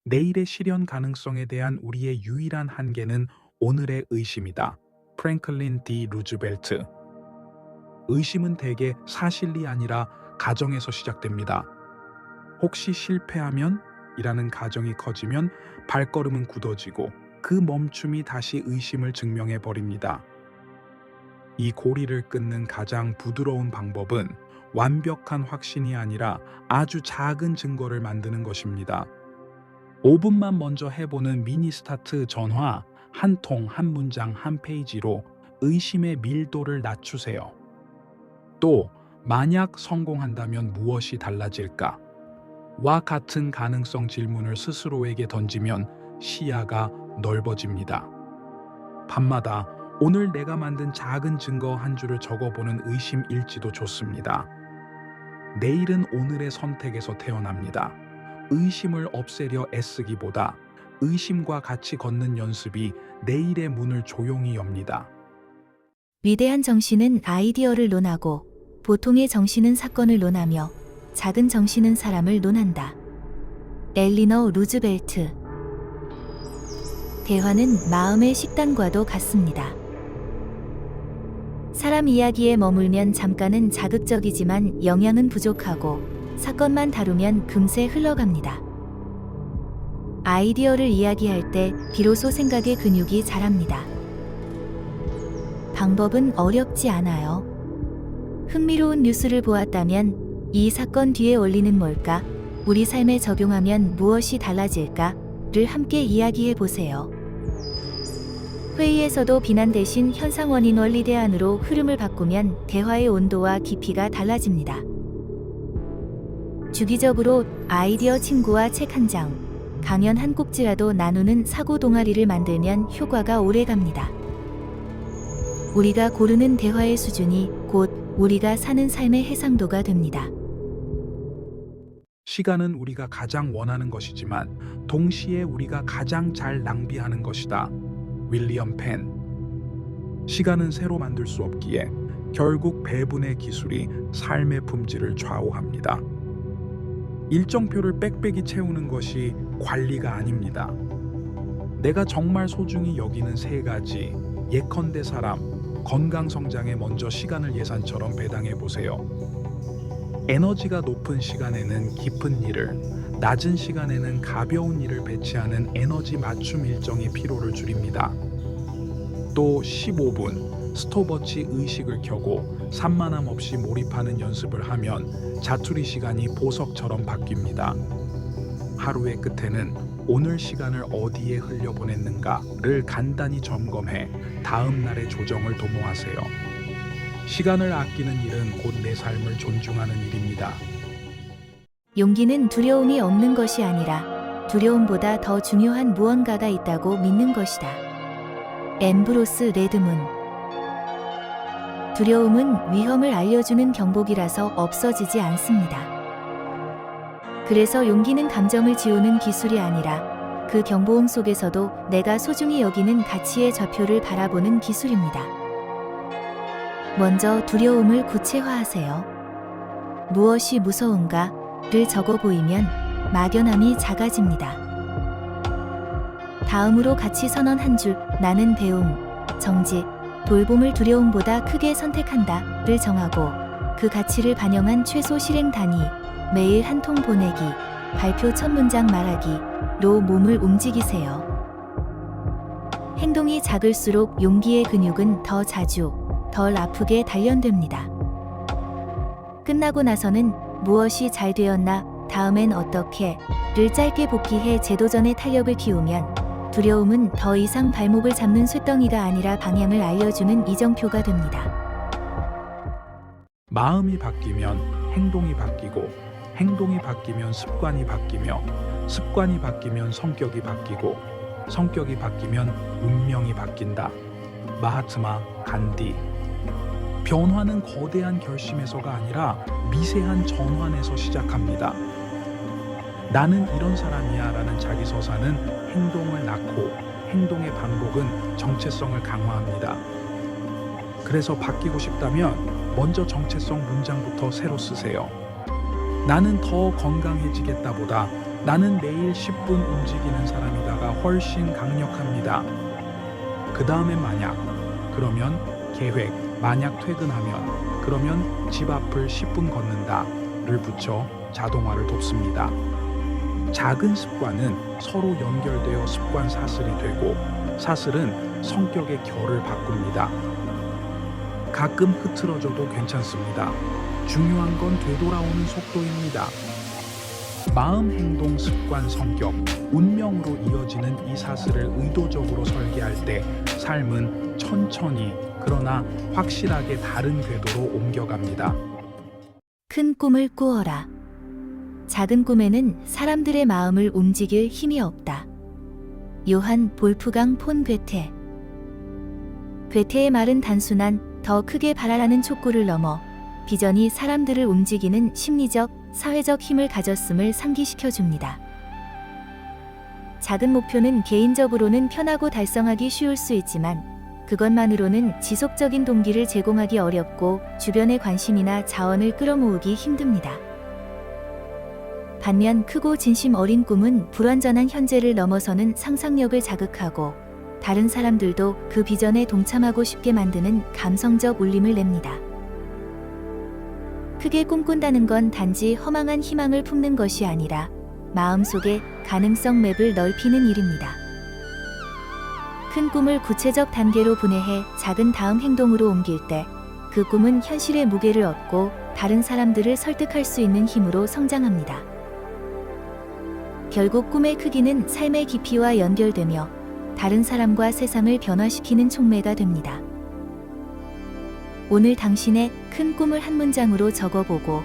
내일의 실현 가능성에 대한 우리의 유일한 한계는 오늘의 의심이다. 프랭클린 D. 루즈벨트. 의심은 대개 사실이 아니라 가정에서 시작됩니다. 혹시 실패하면? 이라는 가정이 커지면 발걸음은 굳어지고 그 멈춤이 다시 의심을 증명해 버립니다. 이 고리를 끊는 가장 부드러운 방법은 완벽한 확신이 아니라 아주 작은 증거를 만드는 것입니다. 5분만 먼저 해보는 미니 스타트 전화, 한 통, 한 문장, 한 페이지로 의심의 밀도를 낮추세요. 또, 만약 성공한다면 무엇이 달라질까? 와 같은 가능성 질문을 스스로에게 던지면 시야가 넓어집니다. 밤마다 오늘 내가 만든 작은 증거 한 줄을 적어보는 의심 일지도 좋습니다. 내일은 오늘의 선택에서 태어납니다. 의심을 없애려 애쓰기보다 의심과 같이 걷는 연습이 내일의 문을 조용히 엽니다. 위대한 정신은 아이디어를 논하고 보통의 정신은 사건을 논하며 작은 정신은 사람을 논한다. 엘리너 루즈벨트. 대화는 마음의 식단과도 같습니다. 사람 이야기에 머물면 잠깐은 자극적이지만 영양은 부족하고 사건만 다루면 금세 흘러갑니다. 아이디어를 이야기할 때 비로소 생각의 근육이 자랍니다. 방법은 어렵지 않아요. 흥미로운 뉴스를 보았다면 이 사건 뒤에 원리는 뭘까? 우리 삶에 적용하면 무엇이 달라질까?를 함께 이야기해 보세요. 회의에서도 비난 대신 현상 원인 원리 대안으로 흐름을 바꾸면 대화의 온도와 깊이가 달라집니다. 주기적으로 아이디어 친구와 책 한 장, 강연 한 꼭지라도 나누는 사고 동아리를 만들면 효과가 오래 갑니다. 우리가 고르는 대화의 수준이 곧 우리가 사는 삶의 해상도가 됩니다. 시간은 우리가 가장 원하는 것이지만 동시에 우리가 가장 잘 낭비하는 것이다. 윌리엄 펜. 시간은 새로 만들 수 없기에 결국 배분의 기술이 삶의 품질을 좌우합니다. 일정표를 빽빽이 채우는 것이 관리가 아닙니다. 내가 정말 소중히 여기는 세 가지, 예컨대 사람, 건강 성장에 먼저 시간을 예산처럼 배당해 보세요. 에너지가 높은 시간에는 깊은 일을, 낮은 시간에는 가벼운 일을 배치하는 에너지 맞춤 일정이 피로를 줄입니다. 또 15분 스톱워치 의식을 켜고 산만함 없이 몰입하는 연습을 하면 자투리 시간이 보석처럼 바뀝니다. 하루의 끝에는 오늘 시간을 어디에 흘려보냈는가를 간단히 점검해 다음 날의 조정을 도모하세요. 시간을 아끼는 일은 곧 내 삶을 존중하는 일입니다. 용기는 두려움이 없는 것이 아니라 두려움보다 더 중요한 무언가가 있다고 믿는 것이다. 앰브로스 레드문. 두려움은 위험을 알려주는 경보기라서 없어지지 않습니다. 그래서 용기는 감정을 지우는 기술이 아니라 그 경보음 속에서도 내가 소중히 여기는 가치의 좌표를 바라보는 기술입니다. 먼저 두려움을 구체화하세요. 무엇이 무서운가를 적어 보이면 막연함이 작아집니다. 다음으로 가치 선언 한 줄, 나는 배움, 정직, 돌봄을 두려움보다 크게 선택한다를 정하고 그 가치를 반영한 최소 실행 단위, 매일 한 통 보내기, 발표 첫 문장 말하기로 몸을 움직이세요. 행동이 작을수록 용기의 근육은 더 자주, 덜 아프게 단련됩니다. 끝나고 나서는 무엇이 잘 되었나, 다음엔 어떻게를 짧게 복기해 재도전의 탄력을 키우면 두려움은 더 이상 발목을 잡는 쇳덩이가 아니라 방향을 알려주는 이정표가 됩니다. 마음이 바뀌면 행동이 바뀌고 행동이 바뀌면 습관이 바뀌며 습관이 바뀌면 성격이 바뀌고 성격이 바뀌면 운명이 바뀐다. 마하트마 간디. 변화는 거대한 결심에서가 아니라 미세한 전환에서 시작합니다. 나는 이런 사람이야 라는 자기서사는 행동을 낳고 행동의 반복은 정체성을 강화합니다. 그래서 바뀌고 싶다면 먼저 정체성 문장부터 새로 쓰세요. 나는 더 건강해지겠다보다 나는 매일 10분 움직이는 사람이다가 훨씬 강력합니다. 그 다음에 만약, 그러면 계획, 만약 퇴근하면, 그러면 집 앞을 10분 걷는다를 붙여 자동화를 돕습니다. 작은 습관은 서로 연결되어 습관 사슬이 되고 사슬은 성격의 결을 바꿉니다. 가끔 흐트러져도 괜찮습니다. 중요한 건 되돌아오는 속도입니다. 마음, 행동, 습관, 성격, 운명으로 이어지는 이 사슬을 의도적으로 설계할 때 삶은 천천히 그러나 확실하게 다른 궤도로 옮겨갑니다. 큰 꿈을 꾸어라. 작은 꿈에는 사람들의 마음을 움직일 힘이 없다. 요한 볼프강 폰 괴테. 괴테의 말은 단순한 더 크게 바라라는 촉구를 넘어 비전이 사람들을 움직이는 심리적, 사회적 힘을 가졌음을 상기시켜 줍니다. 작은 목표는 개인적으로는 편하고 달성하기 쉬울 수 있지만 그것만으로는 지속적인 동기를 제공하기 어렵고 주변의 관심이나 자원을 끌어모으기 힘듭니다. 반면 크고 진심 어린 꿈은 불완전한 현재를 넘어서는 상상력을 자극하고 다른 사람들도 그 비전에 동참하고 싶게 만드는 감성적 울림을 냅니다. 크게 꿈꾼다는 건 단지 허망한 희망을 품는 것이 아니라 마음속의 가능성 맵을 넓히는 일입니다. 큰 꿈을 구체적 단계로 분해해 작은 다음 행동으로 옮길 때 그 꿈은 현실의 무게를 얻고 다른 사람들을 설득할 수 있는 힘으로 성장합니다. 결국 꿈의 크기는 삶의 깊이와 연결되며 다른 사람과 세상을 변화시키는 촉매가 됩니다. 오늘 당신의 큰 꿈을 한 문장으로 적어보고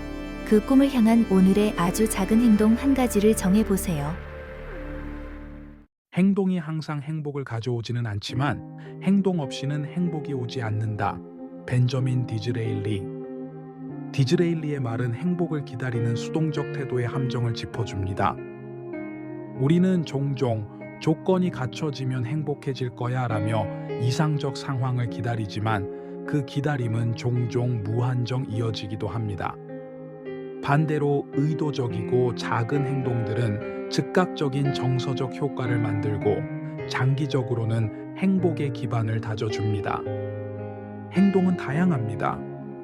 그 꿈을 향한 오늘의 아주 작은 행동 한 가지를 정해보세요. 행동이 항상 행복을 가져오지는 않지만 행동 없이는 행복이 오지 않는다. 벤저민 디즈레일리. 디즈레일리의 말은 행복을 기다리는 수동적 태도의 함정을 짚어줍니다. 우리는 종종 조건이 갖춰지면 행복해질 거야 라며 이상적 상황을 기다리지만 그 기다림은 종종 무한정 이어지기도 합니다. 반대로 의도적이고 작은 행동들은 즉각적인 정서적 효과를 만들고 장기적으로는 행복의 기반을 다져줍니다. 행동은 다양합니다.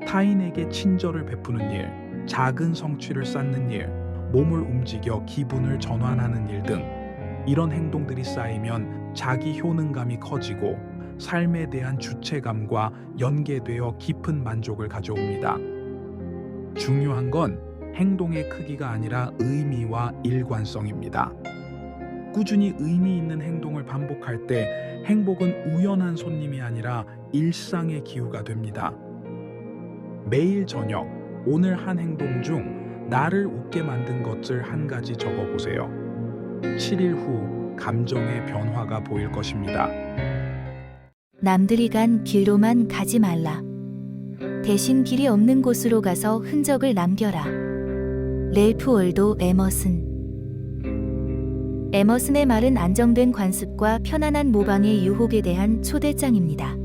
타인에게 친절을 베푸는 일, 작은 성취를 쌓는 일, 몸을 움직여 기분을 전환하는 일 등 이런 행동들이 쌓이면 자기 효능감이 커지고 삶에 대한 주체감과 연계되어 깊은 만족을 가져옵니다. 중요한 건 행동의 크기가 아니라 의미와 일관성입니다. 꾸준히 의미 있는 행동을 반복할 때 행복은 우연한 손님이 아니라 일상의 기후가 됩니다. 매일 저녁 오늘 한 행동 중 나를 웃게 만든 것을 한 가지 적어보세요. 7일 후 감정의 변화가 보일 것입니다. 남들이 간 길로만 가지 말라. 대신 길이 없는 곳으로 가서 흔적을 남겨라. 랠프 월도 에머슨. 에머슨의 말은 안정된 관습과 편안한 모방의 유혹에 대한 초대장입니다.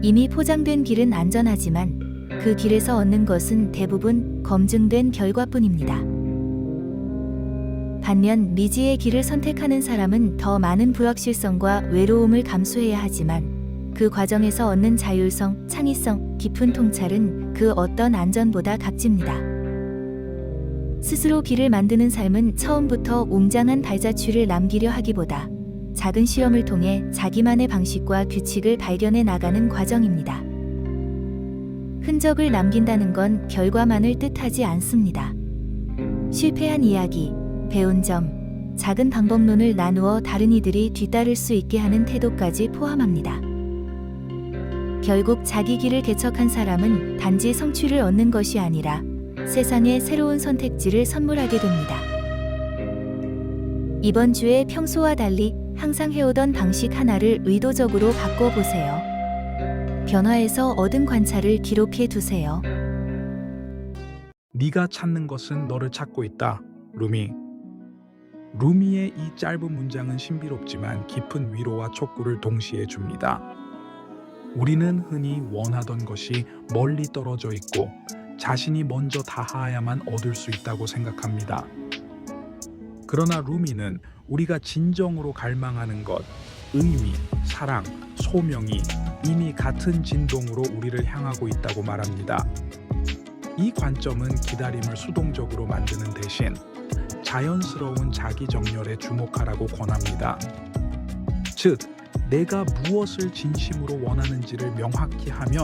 이미 포장된 길은 안전하지만 그 길에서 얻는 것은 대부분 검증된 결과뿐입니다. 반면 미지의 길을 선택하는 사람은 더 많은 불확실성과 외로움을 감수해야 하지만 그 과정에서 얻는 자율성, 창의성, 깊은 통찰은 그 어떤 안전보다 값집니다. 스스로 길을 만드는 삶은 처음부터 웅장한 발자취를 남기려 하기보다 작은 시험을 통해 자기만의 방식과 규칙을 발견해 나가는 과정입니다. 흔적을 남긴다는 건 결과만을 뜻하지 않습니다. 실패한 이야기, 배운 점, 작은 방법론을 나누어 다른 이들이 뒤따를 수 있게 하는 태도까지 포함합니다. 결국 자기 길을 개척한 사람은 단지 성취를 얻는 것이 아니라 세상에 새로운 선택지를 선물하게 됩니다. 이번 주에 평소와 달리 항상 해오던 방식 하나를 의도적으로 바꿔보세요. 변화에서 얻은 관찰을 기록해 두세요. 네가 찾는 것은 너를 찾고 있다. 루미. 루미의 이 짧은 문장은 신비롭지만 깊은 위로와 촉구를 동시에 줍니다. 우리는 흔히 원하던 것이 멀리 떨어져 있고 자신이 먼저 닿아야만 얻을 수 있다고 생각합니다. 그러나 루미는 우리가 진정으로 갈망하는 것, 의미, 사랑, 소명이 이미 같은 진동으로 우리를 향하고 있다고 말합니다. 이 관점은 기다림을 수동적으로 만드는 대신 자연스러운 자기 정렬에 주목하라고 권합니다. 즉, 내가 무엇을 진심으로 원하는지를 명확히 하면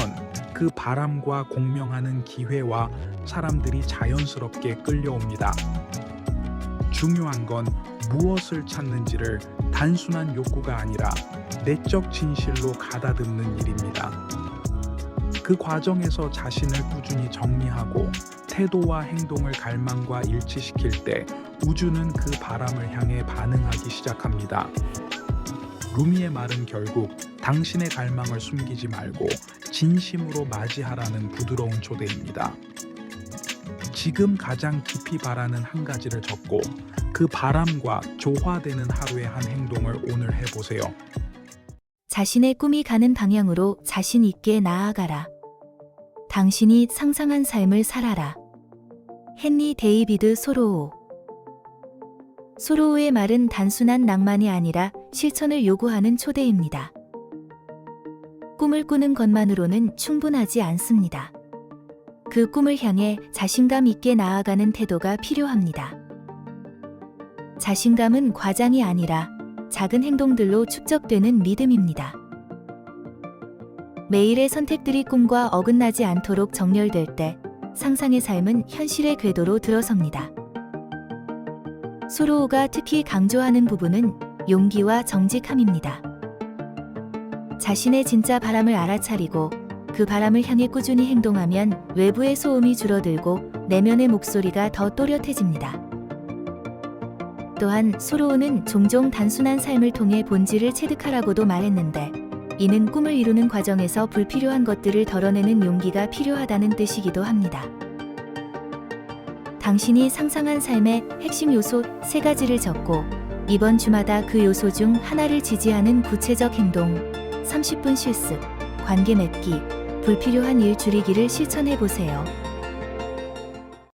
그 바람과 공명하는 기회와 사람들이 자연스럽게 끌려옵니다. 중요한 건 무엇을 찾는지를 단순한 욕구가 아니라 내적 진실로 가다듬는 일입니다. 그 과정에서 자신을 꾸준히 정리하고 태도와 행동을 갈망과 일치시킬 때 우주는 그 바람을 향해 반응하기 시작합니다. 루미의 말은 결국 당신의 갈망을 숨기지 말고 진심으로 맞이하라는 부드러운 초대입니다. 지금 가장 깊이 바라는 한 가지를 적고 그 바람과 조화되는 하루의 한 행동을 오늘 해보세요. 자신의 꿈이 가는 방향으로 자신 있게 나아가라. 당신이 상상한 삶을 살아라. 헨리 데이비드 소로우. 소로우의 말은 단순한 낭만이 아니라 실천을 요구하는 초대입니다. 꿈을 꾸는 것만으로는 충분하지 않습니다. 그 꿈을 향해 자신감 있게 나아가는 태도가 필요합니다. 자신감은 과장이 아니라 작은 행동들로 축적되는 믿음입니다. 매일의 선택들이 꿈과 어긋나지 않도록 정렬될 때 상상의 삶은 현실의 궤도로 들어섭니다. 소로우가 특히 강조하는 부분은 용기와 정직함입니다. 자신의 진짜 바람을 알아차리고 그 바람을 향해 꾸준히 행동하면 외부의 소음이 줄어들고 내면의 목소리가 더 또렷해집니다. 또한 소로우는 종종 단순한 삶을 통해 본질을 체득하라고도 말했는데, 이는 꿈을 이루는 과정에서 불필요한 것들을 덜어내는 용기가 필요하다는 뜻이기도 합니다. 당신이 상상한 삶의 핵심 요소 3가지를 적고 이번 주마다 그 요소 중 하나를 지지하는 구체적 행동, 30분 실습, 관계 맺기, 불필요한 일 줄이기를 실천해 보세요.